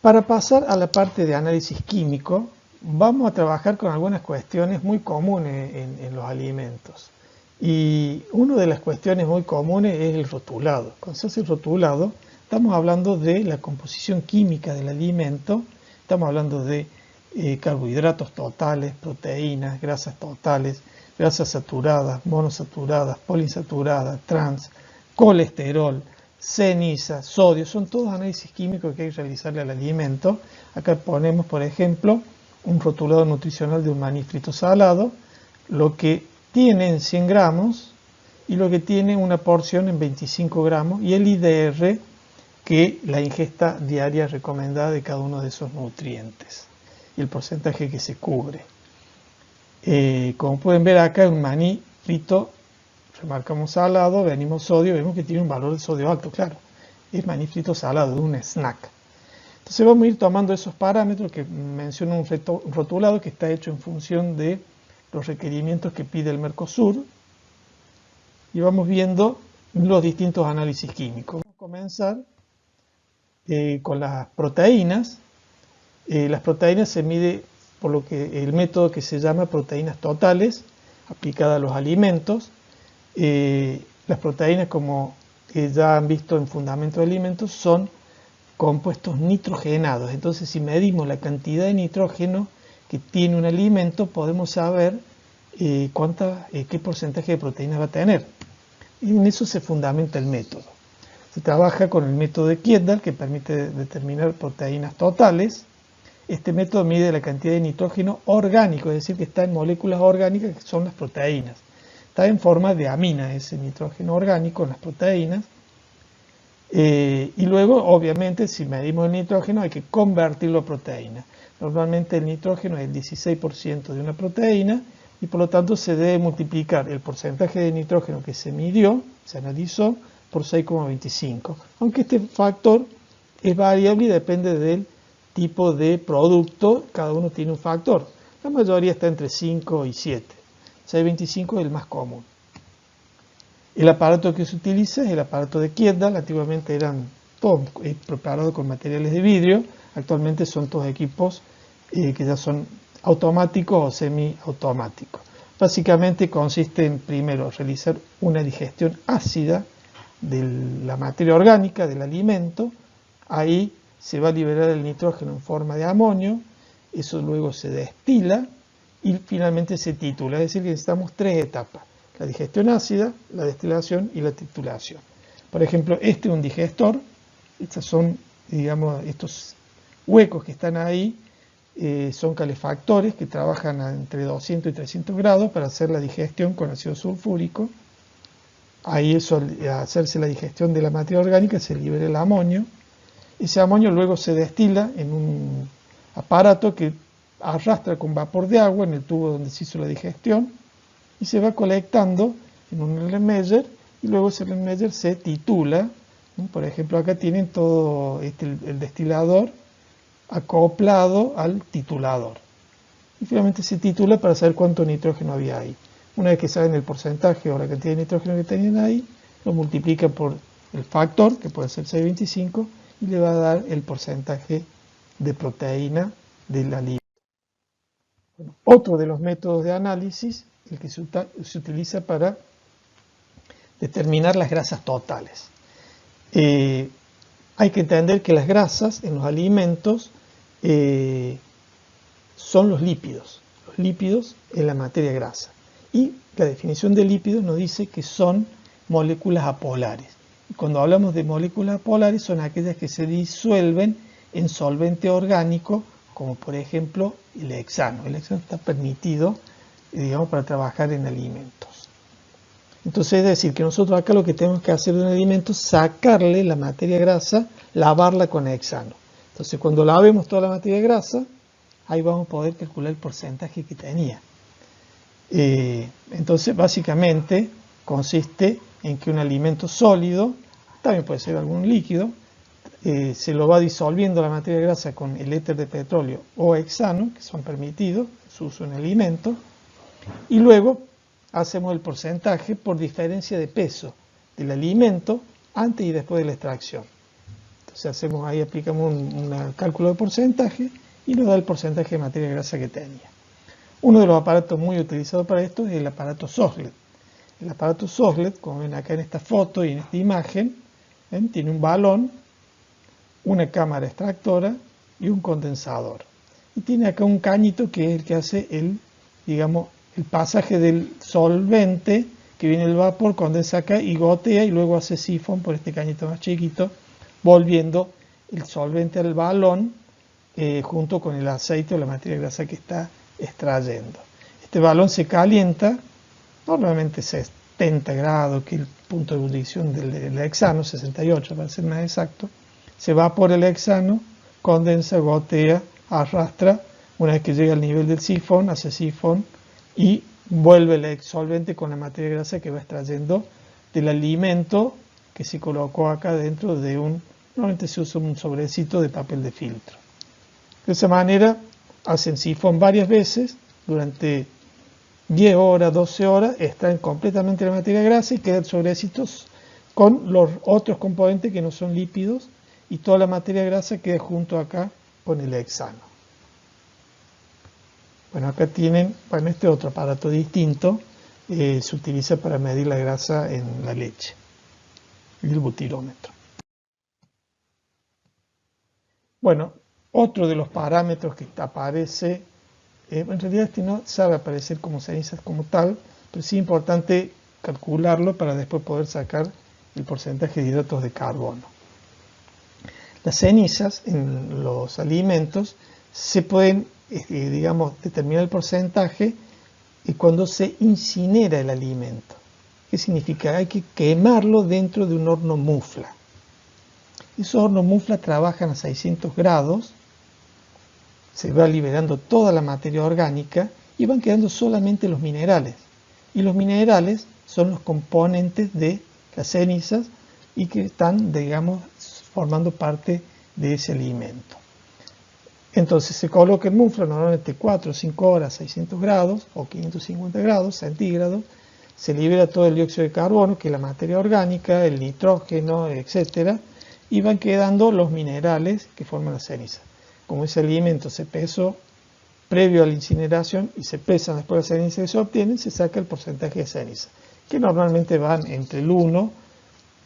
Para pasar a la parte de análisis químico, vamos a trabajar con algunas cuestiones muy comunes en los alimentos. Y una de las cuestiones muy comunes es el rotulado. Cuando se hace el rotulado, estamos hablando de la composición química del alimento, estamos hablando de carbohidratos totales, proteínas, grasas totales, grasas saturadas, monosaturadas, poliinsaturadas, trans, colesterol, ceniza, sodio, son todos análisis químicos que hay que realizarle al alimento. Acá ponemos, por ejemplo, un rotulado nutricional de un maní frito salado, lo que tiene en 100 gramos y lo que tiene una porción en 25 gramos y el IDR, que la ingesta diaria recomendada de cada uno de esos nutrientes y el porcentaje que se cubre. Como pueden ver acá, un maní frito, remarcamos salado, venimos sodio, vemos que tiene un valor de sodio alto, claro, es maní frito salado, un snack. Entonces vamos a ir tomando esos parámetros que menciona un rotulado que está hecho en función de los requerimientos que pide el Mercosur y vamos viendo los distintos análisis químicos. Vamos a comenzar con las proteínas. Las proteínas se mide por lo que el método que se llama proteínas totales aplicada a los alimentos. Las proteínas, como ya han visto en Fundamento de Alimentos, son compuestos nitrogenados. Entonces, si medimos la cantidad de nitrógeno que tiene un alimento, podemos saber qué porcentaje de proteínas va a tener. Y en eso se fundamenta el método. Se trabaja con el método de Kjeldahl, que permite determinar proteínas totales. Este método mide la cantidad de nitrógeno orgánico, es decir, que está en moléculas orgánicas, que son las proteínas. Está en forma de amina ese nitrógeno orgánico en las proteínas. Y luego, obviamente, si medimos el nitrógeno, hay que convertirlo a proteína. Normalmente el nitrógeno es el 16% de una proteína y por lo tanto se debe multiplicar el porcentaje de nitrógeno que se midió, se analizó, por 6,25. Aunque este factor es variable y depende del tipo de producto, cada uno tiene un factor. La mayoría está entre 5 y 7. 6,25 es el más común. El aparato que se utiliza es el aparato de Kjeldahl. Antiguamente eran todos preparados con materiales de vidrio. Actualmente son todos equipos que ya son automáticos o semiautomáticos. Básicamente consiste en, primero, realizar una digestión ácida de la materia orgánica del alimento. Ahí se va a liberar el nitrógeno en forma de amonio. Eso luego se destila y finalmente se titula. Es decir, que necesitamos 3 etapas: la digestión ácida, la destilación y la titulación. Por ejemplo, este es un digestor. Estos son, digamos, estos huecos que están ahí, son calefactores que trabajan entre 200 y 300 grados para hacer la digestión con ácido sulfúrico. Ahí al hacerse la digestión de la materia orgánica se libera el amonio. Ese amonio luego se destila en un aparato que arrastra con vapor de agua en el tubo donde se hizo la digestión y se va colectando en un Erlenmeyer y luego ese Erlenmeyer se titula. Por ejemplo, acá tienen todo el destilador acoplado al titulador. Y finalmente se titula para saber cuánto nitrógeno había ahí. Una vez que saben el porcentaje o la cantidad de nitrógeno que tenían ahí, lo multiplican por el factor, que puede ser 6,25, y le va a dar el porcentaje de proteína del alimento. Bueno, otro de los métodos de análisis, el que se utiliza para determinar las grasas totales. Hay que entender que las grasas en los alimentos son los lípidos. Los lípidos es la materia grasa. Y la definición de lípidos nos dice que son moléculas apolares. Y cuando hablamos de moléculas apolares son aquellas que se disuelven en solvente orgánico, como por ejemplo el hexano. El hexano está permitido, digamos, para trabajar en alimentos. Entonces es decir, que nosotros acá lo que tenemos que hacer de un alimento es sacarle la materia grasa, lavarla con hexano. Entonces cuando lavemos toda la materia grasa, ahí vamos a poder calcular el porcentaje que tenía. Entonces básicamente consiste en que un alimento sólido, también puede ser algún líquido, se lo va disolviendo la materia grasa con el éter de petróleo o hexano, que son permitidos, su uso en alimentos, y luego hacemos el porcentaje por diferencia de peso del alimento antes y después de la extracción. Entonces ahí aplicamos un cálculo de porcentaje y nos da el porcentaje de materia grasa que tenía. Uno de los aparatos muy utilizados para esto es el aparato Soslet. El aparato Soslet, como ven acá en esta foto y en esta imagen, ¿ven? Tiene un balón, una cámara extractora y un condensador. Y tiene acá un cañito que es el que hace el pasaje del solvente, que viene el vapor, condensa acá y gotea y luego hace sifón por este cañito más chiquito, volviendo el solvente al balón junto con el aceite o la materia grasa que está extrayendo. Este balón se calienta, normalmente 70 grados, que es el punto de ebullición del hexano, 68 para ser más exacto. Se evapora el hexano, condensa, gotea, arrastra. Una vez que llega al nivel del sifón, hace sifón y vuelve el solvente con la materia grasa que va extrayendo del alimento que se colocó acá dentro de normalmente se usa un sobrecito de papel de filtro. De esa manera hacen sifón varias veces durante 10 horas, 12 horas, extraen completamente la materia grasa y quedan sobrecitos con los otros componentes que no son lípidos y toda la materia grasa queda junto acá con el hexano. Bueno, acá tienen, este otro aparato distinto, se utiliza para medir la grasa en la leche, el butilómetro. Bueno, otro de los parámetros que aparece, en realidad este no sabe aparecer como cenizas como tal, pero sí es importante calcularlo para después poder sacar el porcentaje de hidratos de carbono. Las cenizas en los alimentos se pueden, determinar el porcentaje cuando se incinera el alimento. ¿Qué significa? Hay que quemarlo dentro de un horno mufla. Esos hornos mufla trabajan a 600 grados, se va liberando toda la materia orgánica y van quedando solamente los minerales. Y los minerales son los componentes de las cenizas y que están, formando parte de ese alimento. Entonces se coloca en mufla normalmente 4 o 5 horas, 600 grados o 550 grados centígrados, se libera todo el dióxido de carbono, que es la materia orgánica, el nitrógeno, etc. Y van quedando los minerales que forman la ceniza. Como ese alimento se pesó previo a la incineración y se pesan después de la ceniza que se obtienen, se saca el porcentaje de ceniza, que normalmente van entre el 1,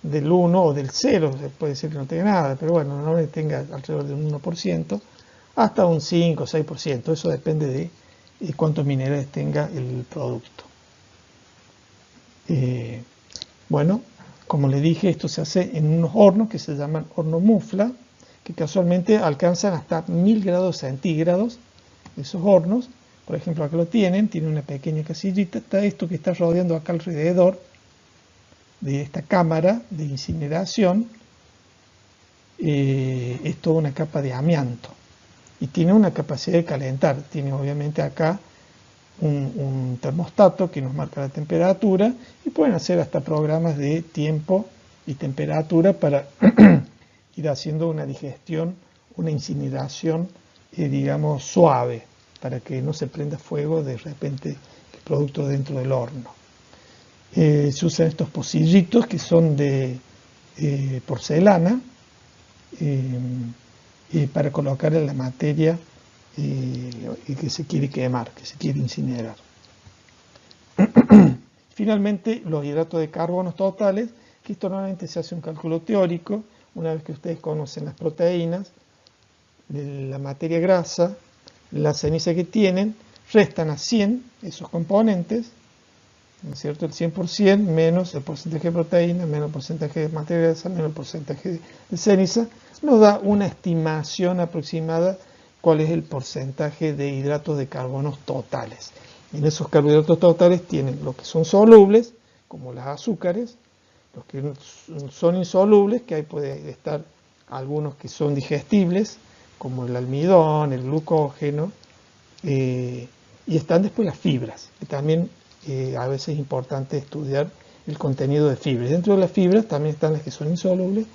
del 1 o del 0, se puede decir que no tenga nada, pero bueno, normalmente tenga alrededor de un 1%, hasta un 5 o 6%, eso depende de cuántos minerales tenga el producto. Bueno, como le dije, esto se hace en unos hornos que se llaman horno mufla, que casualmente alcanzan hasta 1000 grados centígrados. Esos hornos, por ejemplo, acá lo tiene una pequeña casillita, está esto que está rodeando acá alrededor de esta cámara de incineración, es toda una capa de amianto y tiene una capacidad de calentar. Tiene obviamente acá un termostato que nos marca la temperatura y pueden hacer hasta programas de tiempo y temperatura para ir haciendo una digestión, una incineración, suave, para que no se prenda fuego de repente el producto dentro del horno. Se usan estos pocillitos que son de porcelana para colocar en la materia que se quiere quemar, que se quiere incinerar. Finalmente, los hidratos de carbono totales, que esto normalmente se hace un cálculo teórico, una vez que ustedes conocen las proteínas, la materia grasa, la ceniza que tienen, restan a 100 esos componentes, ¿no es cierto? El 100% menos el porcentaje de proteína, menos el porcentaje de materia grasa, menos el porcentaje de ceniza, nos da una estimación aproximada cuál es el porcentaje de hidratos de carbono totales. En esos carbohidratos totales tienen los que son solubles, como los azúcares, los que son insolubles, que ahí puede estar algunos que son digestibles, como el almidón, el glucógeno, y están después las fibras, que también a veces es importante estudiar el contenido de fibras. Dentro de las fibras también están las que son insolubles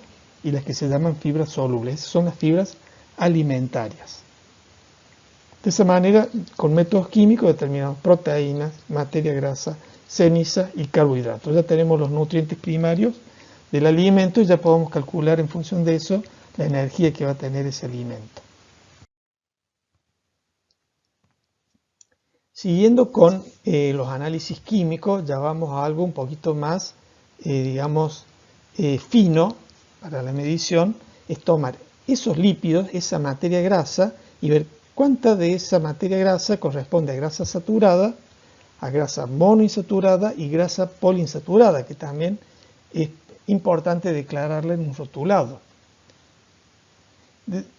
y las que se llaman fibras solubles. Esas son las fibras alimentarias. De esa manera, con métodos químicos determinamos proteínas, materia grasa, ceniza y carbohidratos. Ya tenemos los nutrientes primarios del alimento y ya podemos calcular en función de eso la energía que va a tener ese alimento. Siguiendo con los análisis químicos, ya vamos a algo un poquito más, digamos, fino para la medición, es tomar esos lípidos, esa materia grasa, y ver cuánta de esa materia grasa corresponde a grasa saturada, a grasa monoinsaturada y grasa poliinsaturada, que también es importante declararla en un rotulado.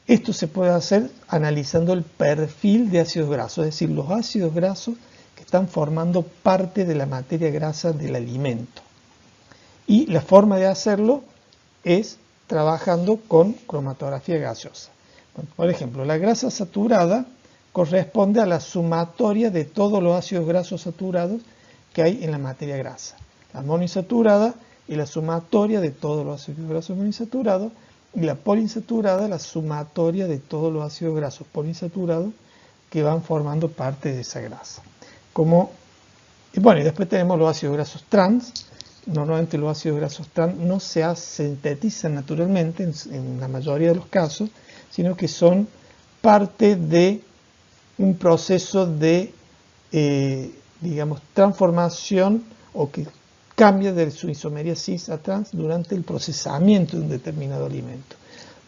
Esto se puede hacer analizando el perfil de ácidos grasos, es decir, los ácidos grasos que están formando parte de la materia grasa del alimento. Y la forma de hacerlo es trabajando con cromatografía gaseosa. Bueno, por ejemplo, la grasa saturada corresponde a la sumatoria de todos los ácidos grasos saturados que hay en la materia grasa. La monoinsaturada es la sumatoria de todos los ácidos grasos monoinsaturados, y la poliinsaturada la sumatoria de todos los ácidos grasos poliinsaturados que van formando parte de esa grasa. Y después tenemos los ácidos grasos trans. Normalmente los ácidos grasos trans no se sintetizan naturalmente en la mayoría de los casos, sino que son parte de un proceso de, digamos, transformación o que cambia de su isomería cis a trans durante el procesamiento de un determinado alimento.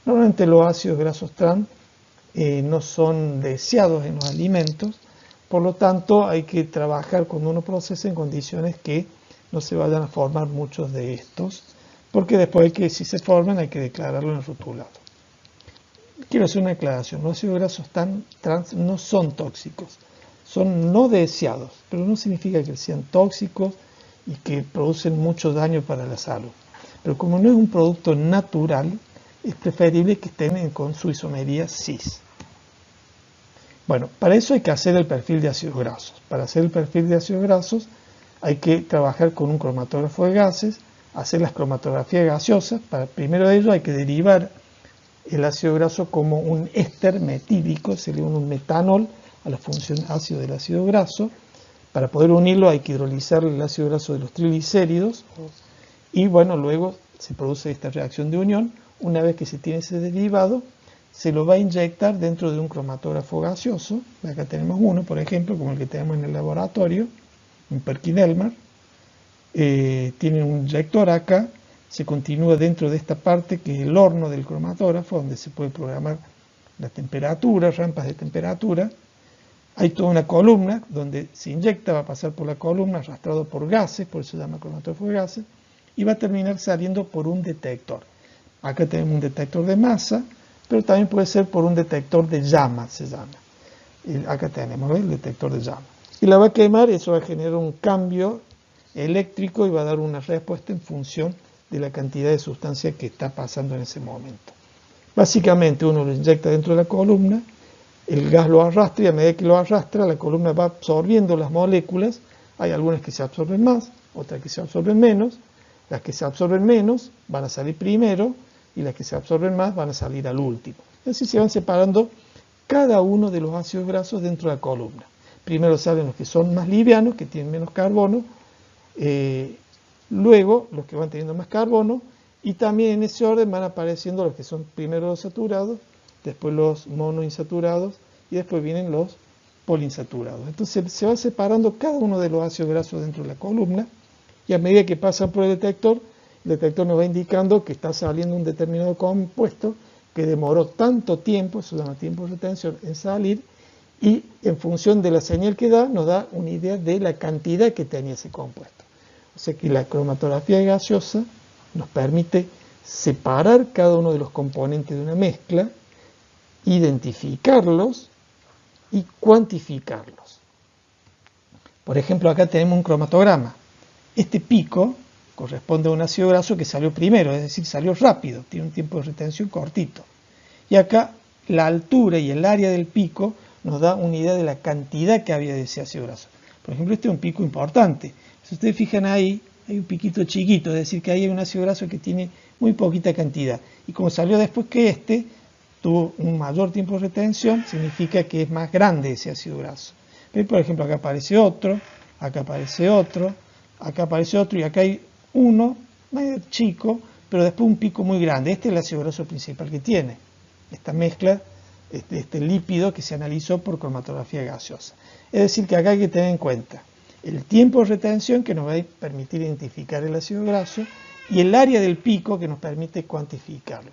Normalmente los ácidos grasos trans no son deseados en los alimentos, por lo tanto hay que trabajar cuando uno procesa en condiciones que no se vayan a formar muchos de estos, porque después si se forman hay que declararlo en el rotulado. Quiero hacer una aclaración, los ácidos grasos trans no son tóxicos, son no deseados, pero no significa que sean tóxicos y que producen mucho daño para la salud. Pero como no es un producto natural, es preferible que estén con su isomería cis. Bueno, para eso hay que hacer el perfil de ácidos grasos. Para hacer el perfil de ácidos grasos hay que trabajar con un cromatógrafo de gases, hacer las cromatografías gaseosas. Primero de ello hay que derivar el ácido graso como un éster metílico, se le une un metanol a la función ácido del ácido graso. Para poder unirlo hay que hidrolizar el ácido graso de los triglicéridos y luego se produce esta reacción de unión. Una vez que se tiene ese derivado, se lo va a inyectar dentro de un cromatógrafo gaseoso. Acá tenemos uno, por ejemplo, como el que tenemos en el laboratorio, un Perkin-Elmer. Tiene un inyector acá, se continúa dentro de esta parte que es el horno del cromatógrafo, donde se puede programar la temperatura, rampas de temperatura. Hay toda una columna donde se inyecta, va a pasar por la columna arrastrado por gases, por eso se llama cromatógrafo de gases, y va a terminar saliendo por un detector. Acá tenemos un detector de masa, pero también puede ser por un detector de llama, se llama. Acá tenemos el detector de llama. Y la va a quemar, eso va a generar un cambio eléctrico y va a dar una respuesta en función de la cantidad de sustancia que está pasando en ese momento. Básicamente uno lo inyecta dentro de la columna, el gas lo arrastra y a medida que lo arrastra la columna va absorbiendo las moléculas. Hay algunas que se absorben más, otras que se absorben menos. Las que se absorben menos van a salir primero y las que se absorben más van a salir al último. Así se van separando cada uno de los ácidos grasos dentro de la columna. Primero salen los que son más livianos, que tienen menos carbono, luego los que van teniendo más carbono, y también en ese orden van apareciendo los que son primero los saturados, después los monoinsaturados y después vienen los poliinsaturados. Entonces se va separando cada uno de los ácidos grasos dentro de la columna y a medida que pasan por el detector nos va indicando que está saliendo un determinado compuesto que demoró tanto tiempo, eso se llama tiempo de retención, en salir, y en función de la señal que da, nos da una idea de la cantidad que tenía ese compuesto. O sea que la cromatografía gaseosa nos permite separar cada uno de los componentes de una mezcla, identificarlos y cuantificarlos. Por ejemplo, acá tenemos un cromatograma. Este pico corresponde a un ácido graso que salió primero, es decir, salió rápido, tiene un tiempo de retención cortito. Y acá la altura y el área del pico nos da una idea de la cantidad que había de ese ácido graso. Por ejemplo, este es un pico importante. Si ustedes fijan ahí, hay un piquito chiquito, es decir, que ahí hay un ácido graso que tiene muy poquita cantidad. Y como salió después que este tuvo un mayor tiempo de retención, significa que es más grande ese ácido graso. ¿Ven? Por ejemplo, acá aparece otro, acá aparece otro, acá aparece otro, y acá hay uno medio chico, pero después un pico muy grande. Este es el ácido graso principal que tiene, esta mezcla, este lípido que se analizó por cromatografía gaseosa. Es decir, que acá hay que tener en cuenta el tiempo de retención que nos va a permitir identificar el ácido graso y el área del pico que nos permite cuantificarlo.